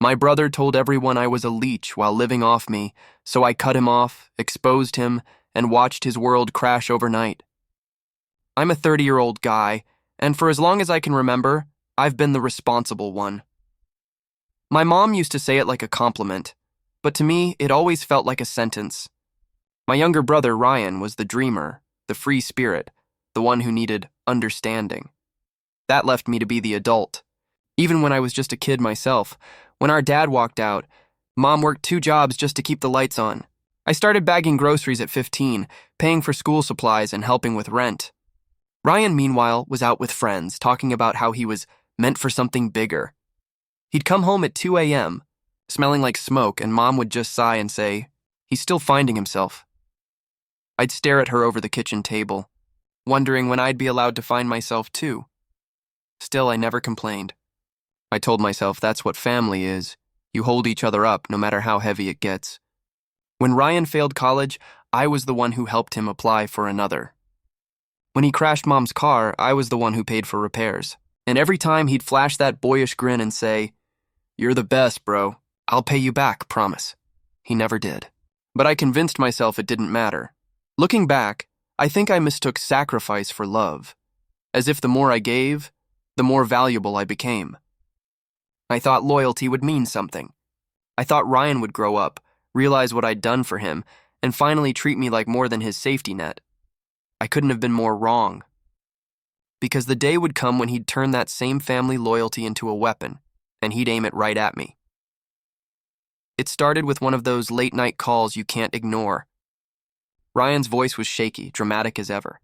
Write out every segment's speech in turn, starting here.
My brother told everyone I was a leech while living off me, so I cut him off, exposed him, and watched his world crash overnight. I'm a 30-year-old guy, and for as long as I can remember, I've been the responsible one. My mom used to say it like a compliment, but to me, it always felt like a sentence. My younger brother, Ryan, was the dreamer, the free spirit, the one who needed understanding. That left me to be the adult. Even when I was just a kid myself, when our dad walked out, Mom worked 2 jobs just to keep the lights on. I started bagging groceries at 15, paying for school supplies and helping with rent. Ryan, meanwhile, was out with friends, talking about how he was meant for something bigger. He'd come home at 2 a.m., smelling like smoke, and Mom would just sigh and say, "He's still finding himself." I'd stare at her over the kitchen table, wondering when I'd be allowed to find myself too. Still, I never complained. I told myself that's what family is. You hold each other up no matter how heavy it gets. When Ryan failed college, I was the one who helped him apply for another. When he crashed Mom's car, I was the one who paid for repairs. And every time he'd flash that boyish grin and say, "You're the best, bro. I'll pay you back, promise." He never did. But I convinced myself it didn't matter. Looking back, I think I mistook sacrifice for love, as if the more I gave, the more valuable I became. I thought loyalty would mean something. I thought Ryan would grow up, realize what I'd done for him, and finally treat me like more than his safety net. I couldn't have been more wrong. Because the day would come when he'd turn that same family loyalty into a weapon, and he'd aim it right at me. It started with one of those late-night calls you can't ignore. Ryan's voice was shaky, dramatic as ever.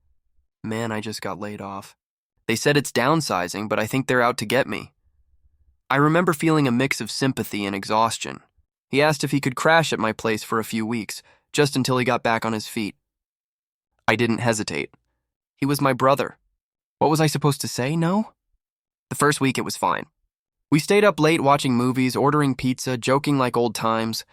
"Man, I just got laid off. They said it's downsizing, but I think they're out to get me." I remember feeling a mix of sympathy and exhaustion. He asked if he could crash at my place for a few weeks, just until he got back on his feet. I didn't hesitate. He was my brother. What was I supposed to say? No? The first week it was fine. We stayed up late watching movies, ordering pizza, joking like old times.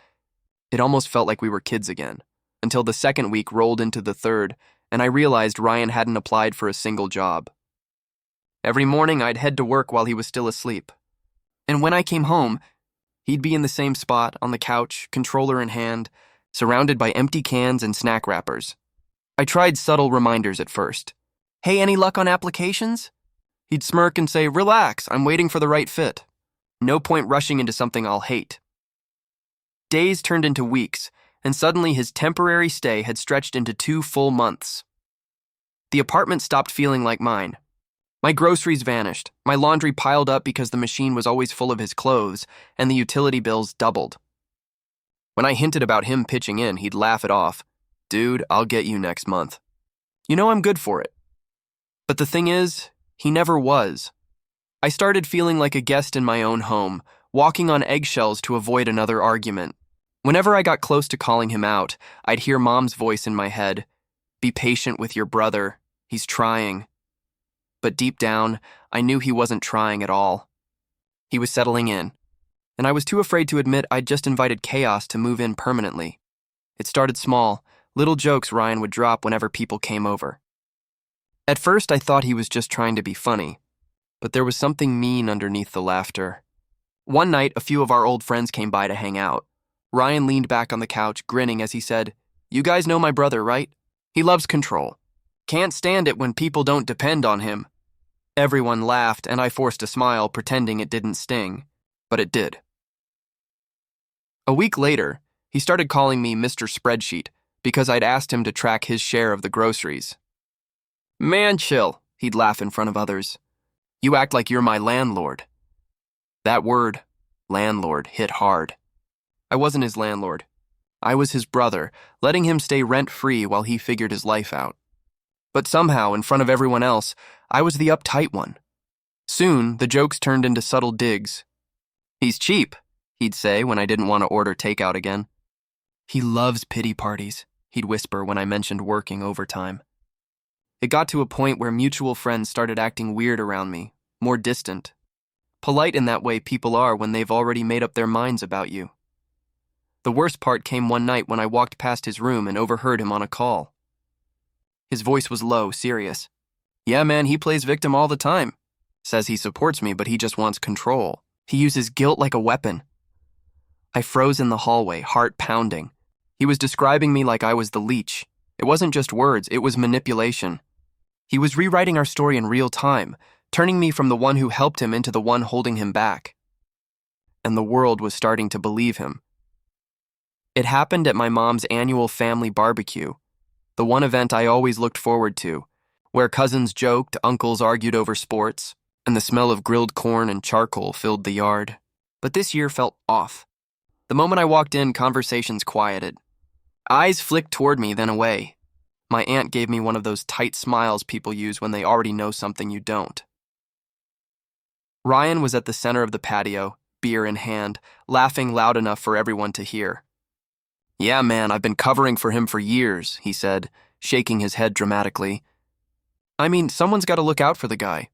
It almost felt like we were kids again, until the second week rolled into the third, and I realized Ryan hadn't applied for a single job. Every morning I'd head to work while he was still asleep. And when I came home, he'd be in the same spot, on the couch, controller in hand, surrounded by empty cans and snack wrappers. I tried subtle reminders at first. "Hey, any luck on applications?" He'd smirk and say, "Relax, I'm waiting for the right fit. No point rushing into something I'll hate." Days turned into weeks, and suddenly his temporary stay had stretched into 2 full months. The apartment stopped feeling like mine. My groceries vanished, my laundry piled up because the machine was always full of his clothes, and the utility bills doubled. When I hinted about him pitching in, he'd laugh it off. "Dude, I'll get you next month. You know I'm good for it." But the thing is, he never was. I started feeling like a guest in my own home, walking on eggshells to avoid another argument. Whenever I got close to calling him out, I'd hear Mom's voice in my head. "Be patient with your brother. He's trying." But deep down, I knew he wasn't trying at all. He was settling in, and I was too afraid to admit I'd just invited chaos to move in permanently. It started small, little jokes Ryan would drop whenever people came over. At first, I thought he was just trying to be funny, but there was something mean underneath the laughter. One night, a few of our old friends came by to hang out. Ryan leaned back on the couch, grinning as he said, "You guys know my brother, right? He loves control. Can't stand it when people don't depend on him." Everyone laughed, and I forced a smile, pretending it didn't sting, but it did. A week later, he started calling me Mr. Spreadsheet because I'd asked him to track his share of the groceries. "Man, chill," he'd laugh in front of others. "You act like you're my landlord." That word, landlord, hit hard. I wasn't his landlord. I was his brother, letting him stay rent-free while he figured his life out. But somehow, in front of everyone else, I was the uptight one. Soon, the jokes turned into subtle digs. "He's cheap," he'd say when I didn't want to order takeout again. "He loves pity parties," he'd whisper when I mentioned working overtime. It got to a point where mutual friends started acting weird around me, more distant. Polite in that way people are when they've already made up their minds about you. The worst part came one night when I walked past his room and overheard him on a call. His voice was low, serious. "Yeah, man, he plays victim all the time. Says he supports me, but he just wants control. He uses guilt like a weapon. I froze in the hallway, heart pounding. He was describing me like I was the Leech. It wasn't just words, it was manipulation. He was rewriting our story in real time, turning me from the one who helped him into the one holding him back. And the world was starting to believe him. It happened at my mom's annual family barbecue, the one event I always looked forward to, where cousins joked, uncles argued over sports, and the smell of grilled corn and charcoal filled the yard. But this year felt off. The moment I walked in, conversations quieted. Eyes flicked toward me, then away. My aunt gave me one of those tight smiles people use when they already know something you don't. Ryan was at the center of the patio, beer in hand, laughing loud enough for everyone to hear. "Yeah, man, I've been covering for him for years," he said, shaking his head dramatically. "I mean, someone's got to look out for the guy."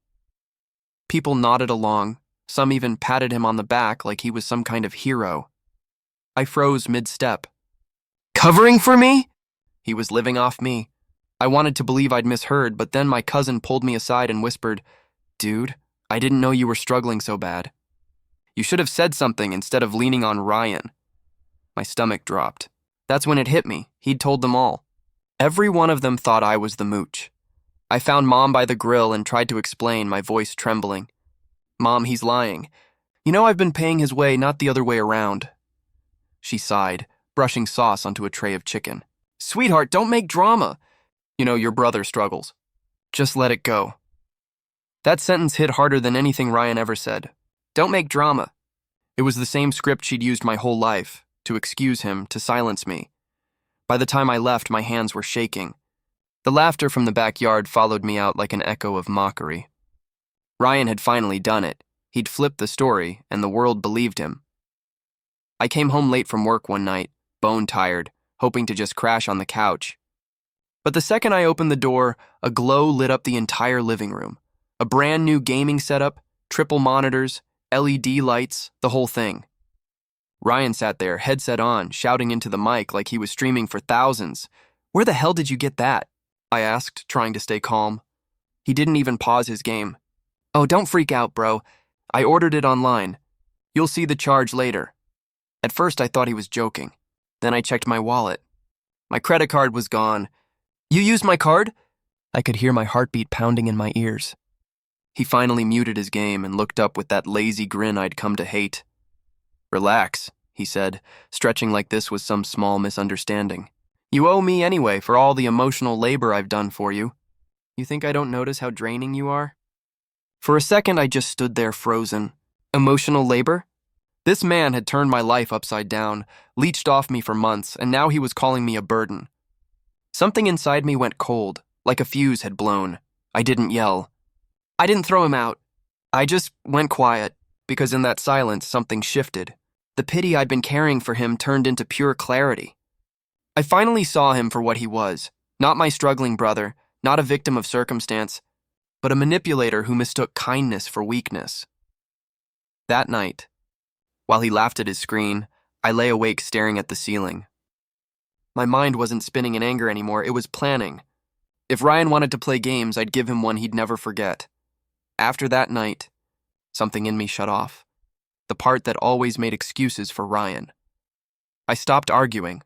People nodded along, some even patted him on the back like he was some kind of hero. I froze mid-step. "Covering for me?" He was living off me. I wanted to believe I'd misheard, but then my cousin pulled me aside and whispered, "Dude, I didn't know you were struggling so bad. You should have said something instead of leaning on Ryan." My stomach dropped. That's when it hit me. He'd told them all. Every one of them thought I was the mooch. I found Mom by the grill and tried to explain, my voice trembling. "Mom, he's lying. You know I've been paying his way, not the other way around." She sighed, brushing sauce onto a tray of chicken. "Sweetheart, don't make drama. You know, your brother struggles. Just let it go." That sentence hit harder than anything Ryan ever said. Don't make drama. It was the same script she'd used my whole life, to excuse him, to silence me. By the time I left, my hands were shaking. The laughter from the backyard followed me out like an echo of mockery. Ryan had finally done it. He'd flipped the story, and the world believed him. I came home late from work one night, bone-tired, hoping to just crash on the couch. But the second I opened the door, a glow lit up the entire living room. A brand new gaming setup, triple monitors, LED lights, the whole thing. Ryan sat there, headset on, shouting into the mic like he was streaming for thousands. "Where the hell did you get that?" I asked, trying to stay calm. He didn't even pause his game. "Oh, don't freak out, bro. I ordered it online. You'll see the charge later." At first, I thought he was joking. Then I checked my wallet. My credit card was gone. "You used my card?" I could hear my heartbeat pounding in my ears. He finally muted his game and looked up with that lazy grin I'd come to hate. "Relax," he said, stretching like this was some small misunderstanding. "You owe me anyway for all the emotional labor I've done for you. You think I don't notice how draining you are?" For a second, I just stood there frozen. Emotional labor? This man had turned my life upside down, leeched off me for months, and now he was calling me a burden. Something inside me went cold, like a fuse had blown. I didn't yell. I didn't throw him out. I just went quiet, because in that silence, something shifted. The pity I'd been carrying for him turned into pure clarity. I finally saw him for what he was, not my struggling brother, not a victim of circumstance, but a manipulator who mistook kindness for weakness. That night, while he laughed at his screen, I lay awake staring at the ceiling. My mind wasn't spinning in anger anymore, it was planning. If Ryan wanted to play games, I'd give him one he'd never forget. After that night, something in me shut off. The part that always made excuses for Ryan. I stopped arguing,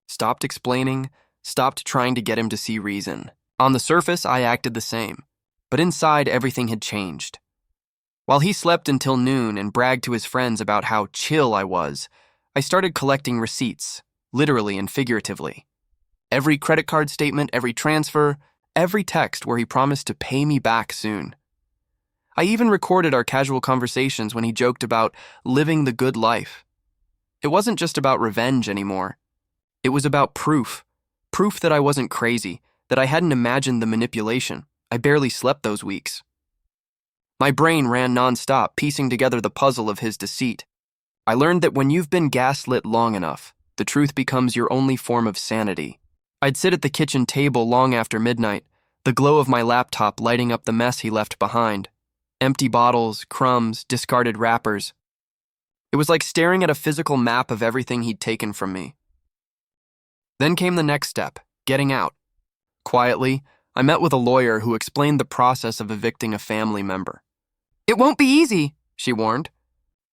stopped explaining, stopped trying to get him to see reason. On the surface, I acted the same, but inside everything had changed. While he slept until noon and bragged to his friends about how chill I was, I started collecting receipts, literally and figuratively. Every credit card statement, every transfer, every text where he promised to pay me back soon. I even recorded our casual conversations when he joked about living the good life. It wasn't just about revenge anymore. It was about proof. Proof that I wasn't crazy, that I hadn't imagined the manipulation. I barely slept those weeks. My brain ran nonstop, piecing together the puzzle of his deceit. I learned that when you've been gaslit long enough, the truth becomes your only form of sanity. I'd sit at the kitchen table long after midnight, the glow of my laptop lighting up the mess he left behind. Empty bottles, crumbs, discarded wrappers. It was like staring at a physical map of everything he'd taken from me. Then came the next step, getting out. Quietly, I met with a lawyer who explained the process of evicting a family member. "It won't be easy," she warned.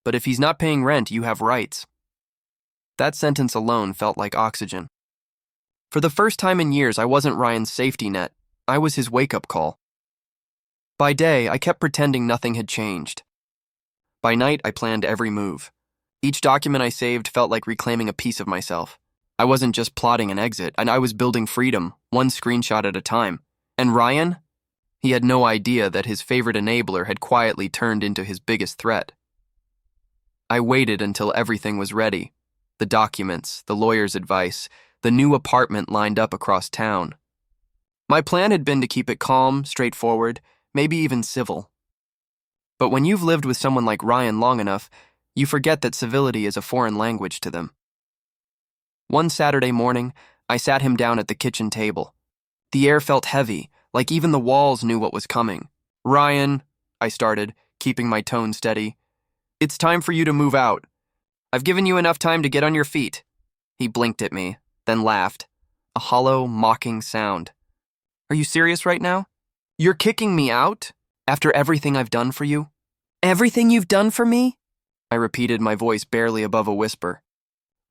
"But if he's not paying rent, you have rights." That sentence alone felt like oxygen. For the first time in years, I wasn't Ryan's safety net. I was his wake-up call. By day, I kept pretending nothing had changed. By night, I planned every move. Each document I saved felt like reclaiming a piece of myself. I wasn't just plotting an exit, and I was building freedom, one screenshot at a time. And Ryan? He had no idea that his favorite enabler had quietly turned into his biggest threat. I waited until everything was ready. The documents, the lawyer's advice, the new apartment lined up across town. My plan had been to keep it calm, straightforward, maybe even civil. But when you've lived with someone like Ryan long enough, you forget that civility is a foreign language to them. One Saturday morning, I sat him down at the kitchen table. The air felt heavy, like even the walls knew what was coming. "Ryan," I started, keeping my tone steady, "it's time for you to move out. I've given you enough time to get on your feet." He blinked at me, then laughed, a hollow, mocking sound. "Are you serious right now? You're kicking me out? After everything I've done for you?" "Everything you've done for me?" I repeated, my voice barely above a whisper.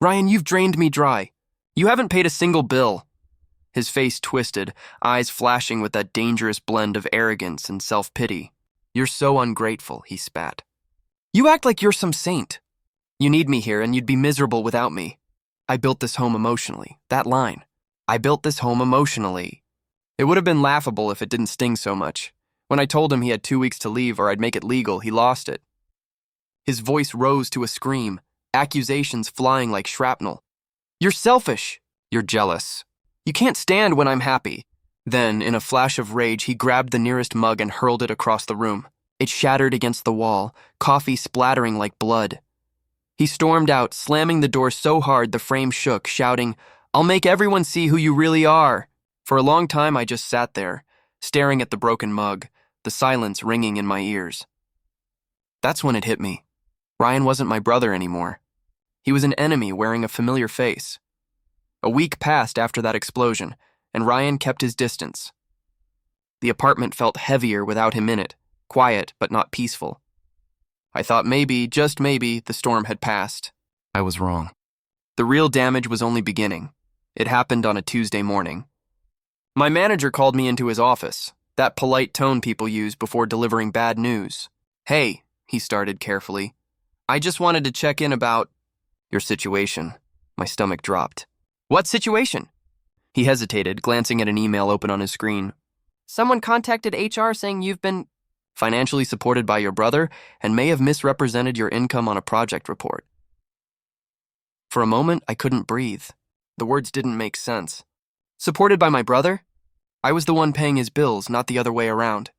"Ryan, you've drained me dry. You haven't paid a single bill." His face twisted, eyes flashing with that dangerous blend of arrogance and self-pity. "You're so ungrateful," he spat. "You act like you're some saint. You need me here and you'd be miserable without me. I built this home emotionally." That line. I built this home emotionally. It would have been laughable if it didn't sting so much. When I told him he had 2 weeks to leave or I'd make it legal, he lost it. His voice rose to a scream, accusations flying like shrapnel. "You're selfish. You're jealous. You can't stand when I'm happy." Then, in a flash of rage, he grabbed the nearest mug and hurled it across the room. It shattered against the wall, coffee splattering like blood. He stormed out, slamming the door so hard the frame shook, shouting, "I'll make everyone see who you really are." For a long time, I just sat there, staring at the broken mug, the silence ringing in my ears. That's when it hit me. Ryan wasn't my brother anymore. He was an enemy wearing a familiar face. A week passed after that explosion, and Ryan kept his distance. The apartment felt heavier without him in it, quiet but not peaceful. I thought maybe, just maybe, the storm had passed. I was wrong. The real damage was only beginning. It happened on a Tuesday morning. My manager called me into his office, that polite tone people use before delivering bad news. "Hey," he started carefully, "I just wanted to check in about your situation." My stomach dropped. "What situation?" He hesitated, glancing at an email open on his screen. "Someone contacted HR saying you've been financially supported by your brother and may have misrepresented your income on a project report." For a moment, I couldn't breathe. The words didn't make sense. Supported by my brother? I was the one paying his bills, not the other way around.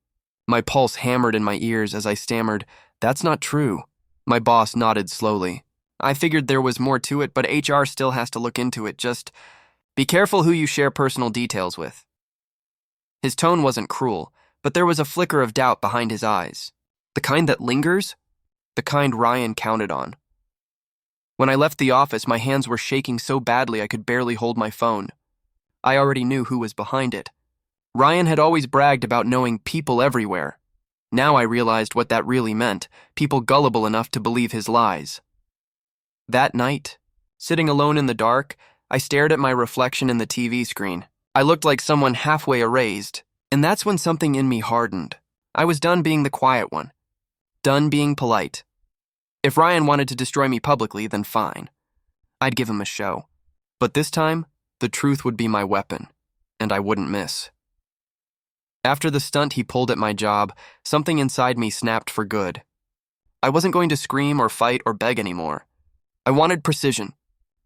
My pulse hammered in my ears as I stammered, "That's not true." My boss nodded slowly. "I figured there was more to it, but HR still has to look into it. Just be careful who you share personal details with." His tone wasn't cruel, but there was a flicker of doubt behind his eyes. The kind that lingers? The kind Ryan counted on. When I left the office, my hands were shaking so badly I could barely hold my phone. I already knew who was behind it. Ryan had always bragged about knowing people everywhere. Now I realized what that really meant, people gullible enough to believe his lies. That night, sitting alone in the dark, I stared at my reflection in the TV screen. I looked like someone halfway erased, and that's when something in me hardened. I was done being the quiet one. Done being polite. If Ryan wanted to destroy me publicly, then fine. I'd give him a show. But this time, the truth would be my weapon, and I wouldn't miss. After the stunt he pulled at my job, something inside me snapped for good. I wasn't going to scream or fight or beg anymore. I wanted precision.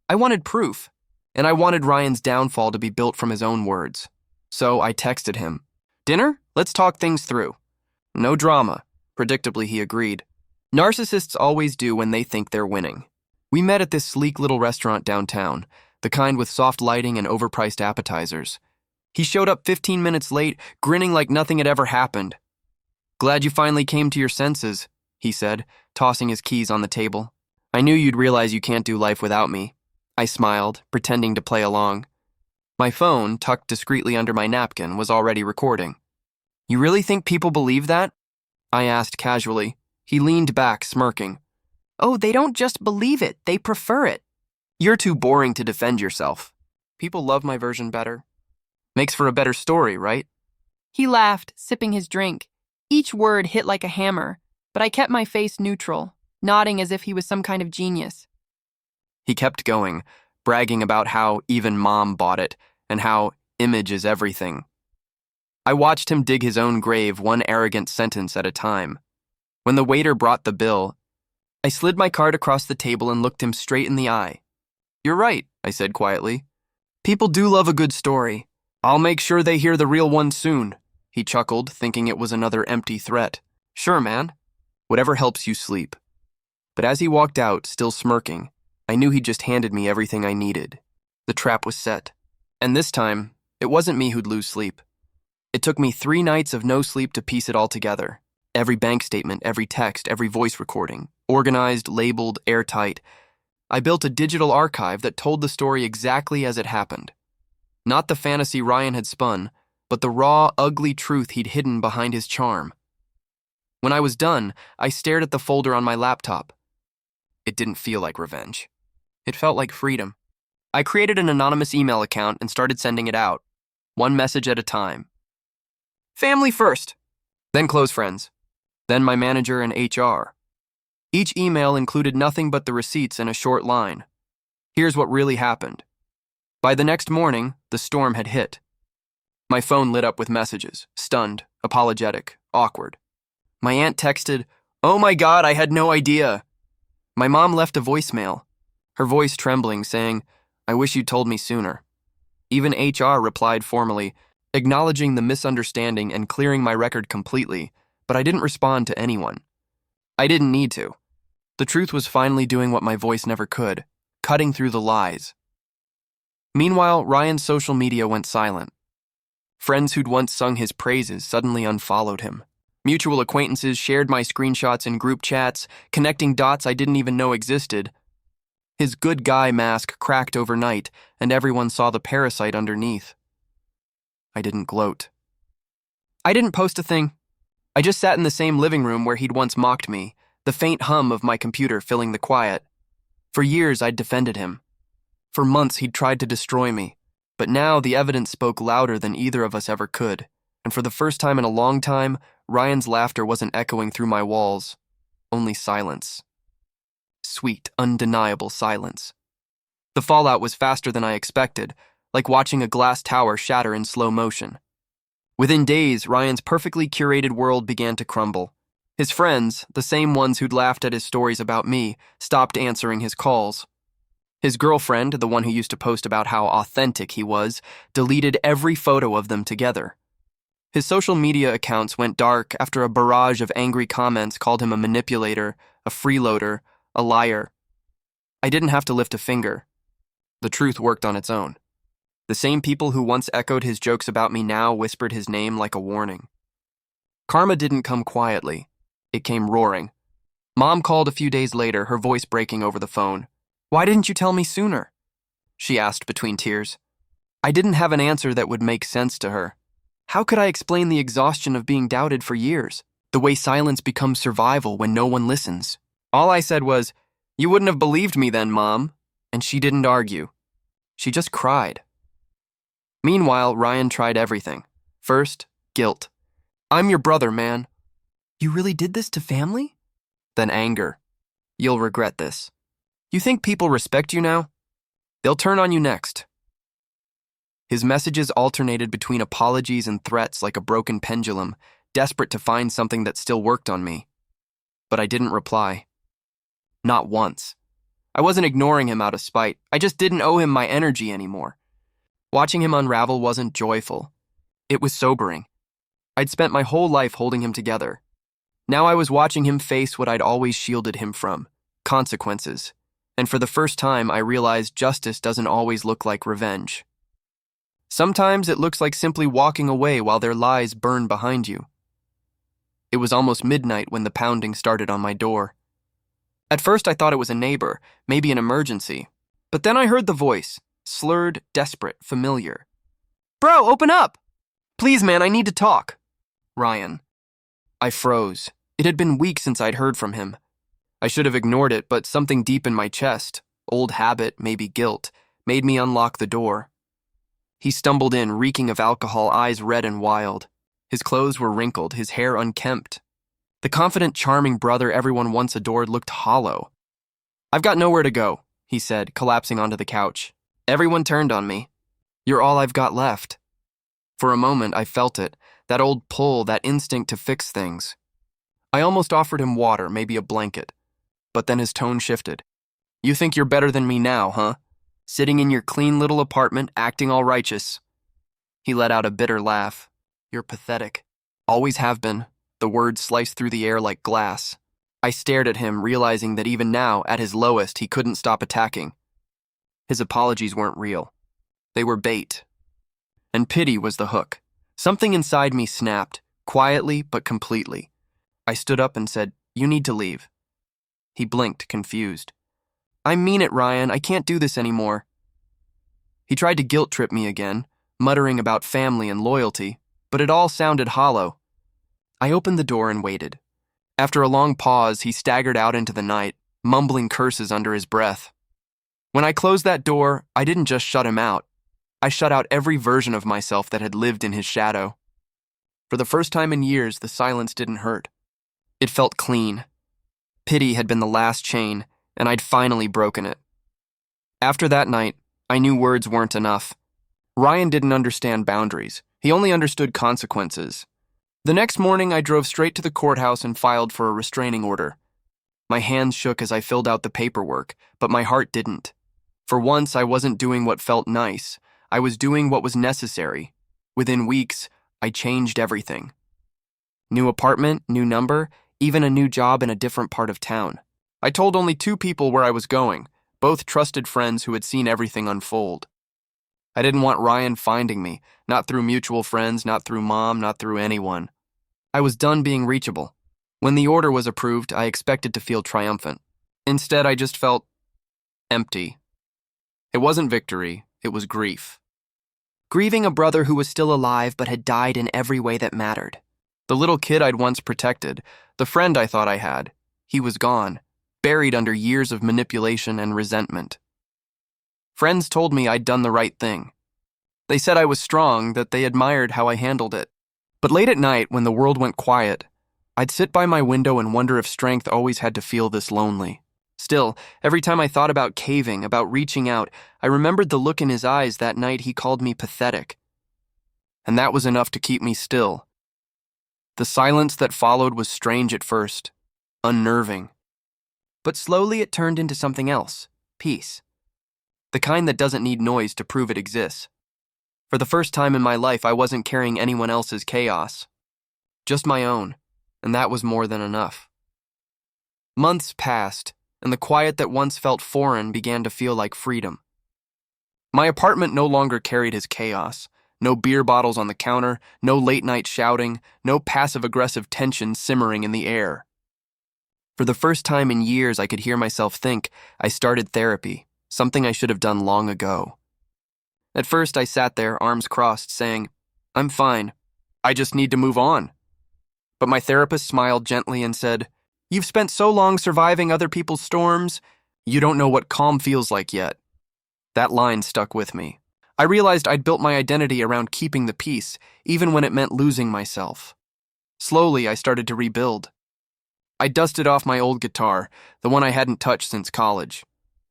I wanted proof. And I wanted Ryan's downfall to be built from his own words. So I texted him, "Dinner? Let's talk things through." No drama. Predictably, he agreed. Narcissists always do when they think they're winning. We met at this sleek little restaurant downtown, the kind with soft lighting and overpriced appetizers. He showed up 15 minutes late, grinning like nothing had ever happened. "Glad you finally came to your senses," he said, tossing his keys on the table. "I knew you'd realize you can't do life without me." I smiled, pretending to play along. My phone, tucked discreetly under my napkin, was already recording. "You really think people believe that?" I asked casually. He leaned back, smirking. "Oh, they don't just believe it, they prefer it." You're too boring to defend yourself. People love my version better. Makes for a better story, right? He laughed, sipping his drink. Each word hit like a hammer, but I kept my face neutral, nodding as if he was some kind of genius. He kept going, bragging about how even Mom bought it and how image is everything. I watched him dig his own grave, one arrogant sentence at a time. When the waiter brought the bill, I slid my card across the table and looked him straight in the eye. "You're right," I said quietly. "People do love a good story. I'll make sure they hear the real one soon." He chuckled, thinking it was another empty threat. "Sure, man. Whatever helps you sleep." But as he walked out, still smirking, I knew he'd just handed me everything I needed. The trap was set. And this time, it wasn't me who'd lose sleep. It took me 3 nights of no sleep to piece it all together. Every bank statement, every text, every voice recording, organized, labeled, airtight. I built a digital archive that told the story exactly as it happened. Not the fantasy Ryan had spun, but the raw, ugly truth he'd hidden behind his charm. When I was done, I stared at the folder on my laptop. It didn't feel like revenge. It felt like freedom. I created an anonymous email account and started sending it out, one message at a time. Family first, then close friends, then my manager and HR. Each email included nothing but the receipts and a short line. Here's what really happened. By the next morning, the storm had hit. My phone lit up with messages, stunned, apologetic, awkward. My aunt texted, "Oh my God, I had no idea." My mom left a voicemail, her voice trembling, saying, "I wish you told me sooner." Even HR replied formally, acknowledging the misunderstanding and clearing my record completely, but I didn't respond to anyone. I didn't need to. The truth was finally doing what my voice never could, cutting through the lies. Meanwhile, Ryan's social media went silent. Friends who'd once sung his praises suddenly unfollowed him. Mutual acquaintances shared my screenshots in group chats, connecting dots I didn't even know existed. His good guy mask cracked overnight, and everyone saw the parasite underneath. I didn't gloat. I didn't post a thing. I just sat in the same living room where he'd once mocked me, the faint hum of my computer filling the quiet. For years, I'd defended him. For months, he'd tried to destroy me. But now, the evidence spoke louder than either of us ever could. And for the first time in a long time, Ryan's laughter wasn't echoing through my walls. Only silence. Sweet, undeniable silence. The fallout was faster than I expected, like watching a glass tower shatter in slow motion. Within days, Ryan's perfectly curated world began to crumble. His friends, the same ones who'd laughed at his stories about me, stopped answering his calls. His girlfriend, the one who used to post about how authentic he was, deleted every photo of them together. His social media accounts went dark after a barrage of angry comments called him a manipulator, a freeloader, a liar. I didn't have to lift a finger. The truth worked on its own. The same people who once echoed his jokes about me now whispered his name like a warning. Karma didn't come quietly. It came roaring. Mom called a few days later, her voice breaking over the phone. "Why didn't you tell me sooner?" she asked between tears. I didn't have an answer that would make sense to her. How could I explain the exhaustion of being doubted for years? The way silence becomes survival when no one listens? All I said was, "You wouldn't have believed me then, Mom." And she didn't argue. She just cried. Meanwhile, Ryan tried everything. First, guilt. "I'm your brother, man." "You really did this to family?" Then anger. "You'll regret this. You think people respect you now? They'll turn on you next." His messages alternated between apologies and threats like a broken pendulum, desperate to find something that still worked on me. But I didn't reply. Not once. I wasn't ignoring him out of spite. I just didn't owe him my energy anymore. Watching him unravel wasn't joyful. It was sobering. I'd spent my whole life holding him together. Now I was watching him face what I'd always shielded him from, consequences. And for the first time, I realized justice doesn't always look like revenge. Sometimes it looks like simply walking away while their lies burn behind you. It was almost midnight when the pounding started on my door. At first I thought it was a neighbor, maybe an emergency. But then I heard the voice, slurred, desperate, familiar. "Bro, open up! Please, man, I need to talk." Ryan. I froze. It had been weeks since I'd heard from him. I should have ignored it, but something deep in my chest, Old habit, maybe guilt, made me unlock the door. He stumbled in, reeking of alcohol, eyes red and wild. His clothes were wrinkled, his hair unkempt. The confident, charming brother everyone once adored looked hollow. "I've got nowhere to go," he said, collapsing onto the couch. Everyone turned on me. "You're all I've got left." For a moment, I felt it, that old pull, that instinct to fix things. I almost offered him water, maybe a blanket. But then his tone shifted. "You think you're better than me now, huh? Sitting in your clean little apartment, acting all righteous." He let out a bitter laugh. "You're pathetic." "Always have been." The words sliced through the air like glass. I stared at him, realizing that even now, at his lowest, he couldn't stop attacking. His apologies weren't real. They were bait. And pity was the hook. Something inside me snapped, quietly but completely. I stood up and said, "You need to leave." He blinked, confused. "I mean it, Ryan. I can't do this anymore." He tried to guilt-trip me again, muttering about family and loyalty, but it all sounded hollow. I opened the door and waited. After a long pause, he staggered out into the night, mumbling curses under his breath. When I closed that door, I didn't just shut him out. I shut out every version of myself that had lived in his shadow. For the first time in years, the silence didn't hurt. It felt clean. Pity had been the last chain, and I'd finally broken it. After that night, I knew words weren't enough. Ryan didn't understand boundaries. He only understood consequences. The next morning, I drove straight to the courthouse and filed for a restraining order. My hands shook as I filled out the paperwork, but my heart didn't. For once, I wasn't doing what felt nice. I was doing what was necessary. Within weeks, I changed everything. New apartment, new number, even a new job in a different part of town. I told only 2 people where I was going, both trusted friends who had seen everything unfold. I didn't want Ryan finding me, not through mutual friends, not through Mom, not through anyone. I was done being reachable. When the order was approved, I expected to feel triumphant. Instead, I just felt empty. It wasn't victory, it was grief. Grieving a brother who was still alive but had died in every way that mattered. The little kid I'd once protected, the friend I thought I had, he was gone, buried under years of manipulation and resentment. Friends told me I'd done the right thing. They said I was strong, that they admired how I handled it. But late at night, when the world went quiet, I'd sit by my window and wonder if strength always had to feel this lonely. Still, every time I thought about caving, about reaching out, I remembered the look in his eyes that night he called me pathetic. And that was enough to keep me still. The silence that followed was strange at first, unnerving. But slowly it turned into something else, peace. The kind that doesn't need noise to prove it exists. For the first time in my life, I wasn't carrying anyone else's chaos. Just my own, and that was more than enough. Months passed, and the quiet that once felt foreign began to feel like freedom. My apartment no longer carried his chaos. No beer bottles on the counter, no late-night shouting, no passive-aggressive tension simmering in the air. For the first time in years, I could hear myself think. I started therapy, something I should have done long ago. At first, I sat there, arms crossed, saying, "I'm fine. I just need to move on." But my therapist smiled gently and said, "You've spent so long surviving other people's storms, you don't know what calm feels like yet." That line stuck with me. I realized I'd built my identity around keeping the peace, even when it meant losing myself. Slowly, I started to rebuild. I dusted off my old guitar, the one I hadn't touched since college.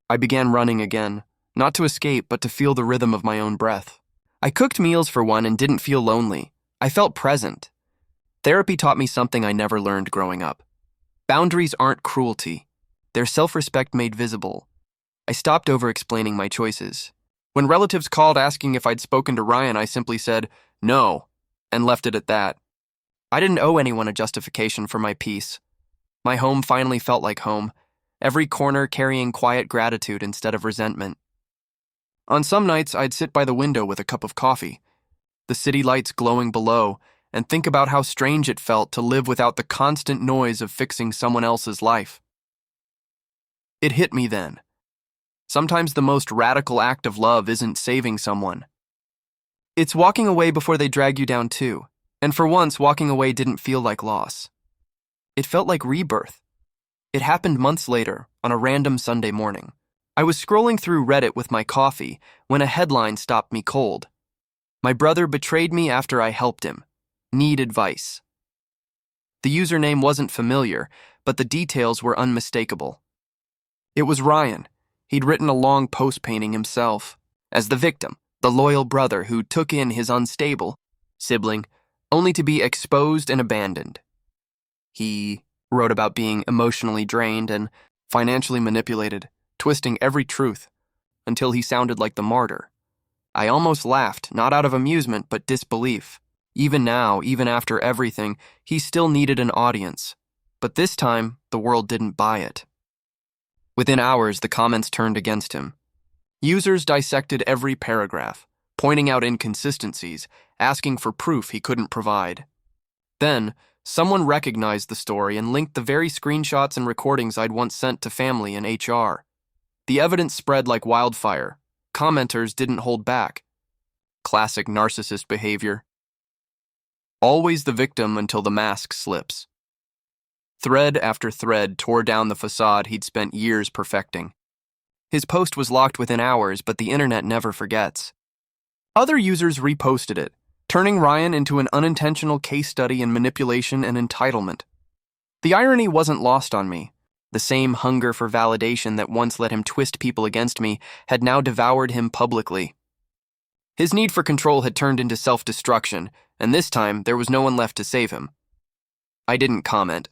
I began running again, not to escape, but to feel the rhythm of my own breath. I cooked meals for one and didn't feel lonely. I felt present. Therapy taught me something I never learned growing up. Boundaries aren't cruelty. They're self-respect made visible. I stopped over-explaining my choices. When relatives called asking if I'd spoken to Ryan, I simply said, "No," and left it at that. I didn't owe anyone a justification for my peace. My home finally felt like home, every corner carrying quiet gratitude instead of resentment. On some nights, I'd sit by the window with a cup of coffee, the city lights glowing below, and think about how strange it felt to live without the constant noise of fixing someone else's life. It hit me then. Sometimes the most radical act of love isn't saving someone. It's walking away before they drag you down too, and for once, walking away didn't feel like loss. It felt like rebirth. It happened months later, on a random Sunday morning. I was scrolling through Reddit with my coffee when a headline stopped me cold. My brother betrayed me after I helped him. Need advice. The username wasn't familiar, but the details were unmistakable. It was Ryan. He'd written a long post painting himself as the victim, the loyal brother who took in his unstable sibling, only to be exposed and abandoned. He wrote about being emotionally drained and financially manipulated, twisting every truth, until he sounded like the martyr. I almost laughed, not out of amusement, but disbelief. Even now, even after everything, he still needed an audience. But this time, the world didn't buy it. Within hours, the comments turned against him. Users dissected every paragraph, pointing out inconsistencies, asking for proof he couldn't provide. Then, someone recognized the story and linked the very screenshots and recordings I'd once sent to family and HR. The evidence spread like wildfire. Commenters didn't hold back. Classic narcissist behavior. Always the victim until the mask slips. Thread after thread tore down the facade he'd spent years perfecting. His post was locked within hours, but the internet never forgets. Other users reposted it, turning Ryan into an unintentional case study in manipulation and entitlement. The irony wasn't lost on me. The same hunger for validation that once let him twist people against me had now devoured him publicly. His need for control had turned into self-destruction, and this time there was no one left to save him. I didn't comment.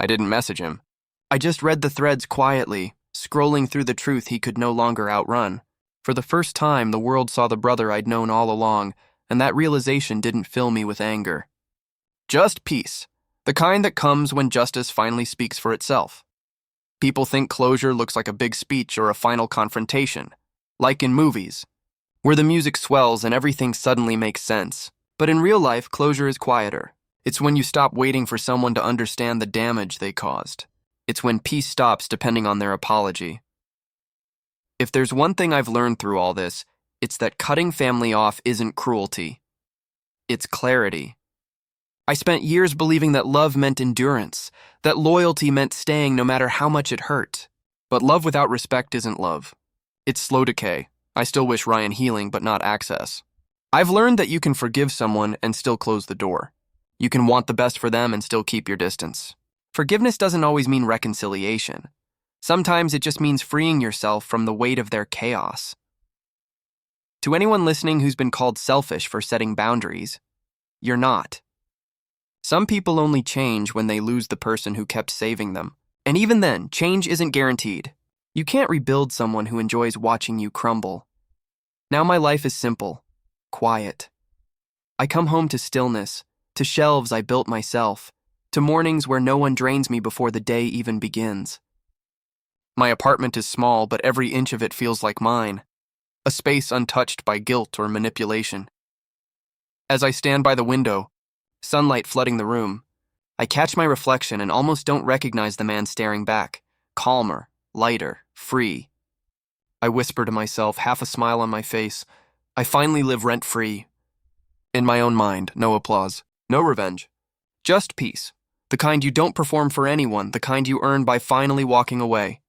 I didn't message him. I just read the threads quietly, scrolling through the truth he could no longer outrun. For the first time, the world saw the brother I'd known all along, and that realization didn't fill me with anger. Just peace, the kind that comes when justice finally speaks for itself. People think closure looks like a big speech or a final confrontation, like in movies, where the music swells and everything suddenly makes sense. But in real life, closure is quieter. It's when you stop waiting for someone to understand the damage they caused. It's when peace stops depending on their apology. If there's one thing I've learned through all this, it's that cutting family off isn't cruelty. It's clarity. I spent years believing that love meant endurance, that loyalty meant staying no matter how much it hurt. But love without respect isn't love. It's slow decay. I still wish Ryan healing, but not access. I've learned that you can forgive someone and still close the door. You can want the best for them and still keep your distance. Forgiveness doesn't always mean reconciliation. Sometimes it just means freeing yourself from the weight of their chaos. To anyone listening who's been called selfish for setting boundaries, you're not. Some people only change when they lose the person who kept saving them. And even then, change isn't guaranteed. You can't rebuild someone who enjoys watching you crumble. Now my life is simple, quiet. I come home to stillness, to shelves I built myself, to mornings where no one drains me before the day even begins. My apartment is small, but every inch of it feels like mine, a space untouched by guilt or manipulation. As I stand by the window, sunlight flooding the room, I catch my reflection and almost don't recognize the man staring back, calmer, lighter, free. I whisper to myself, half a smile on my face, I finally live rent-free. In my own mind, no applause, no revenge, just peace. The kind you don't perform for anyone, the kind you earn by finally walking away.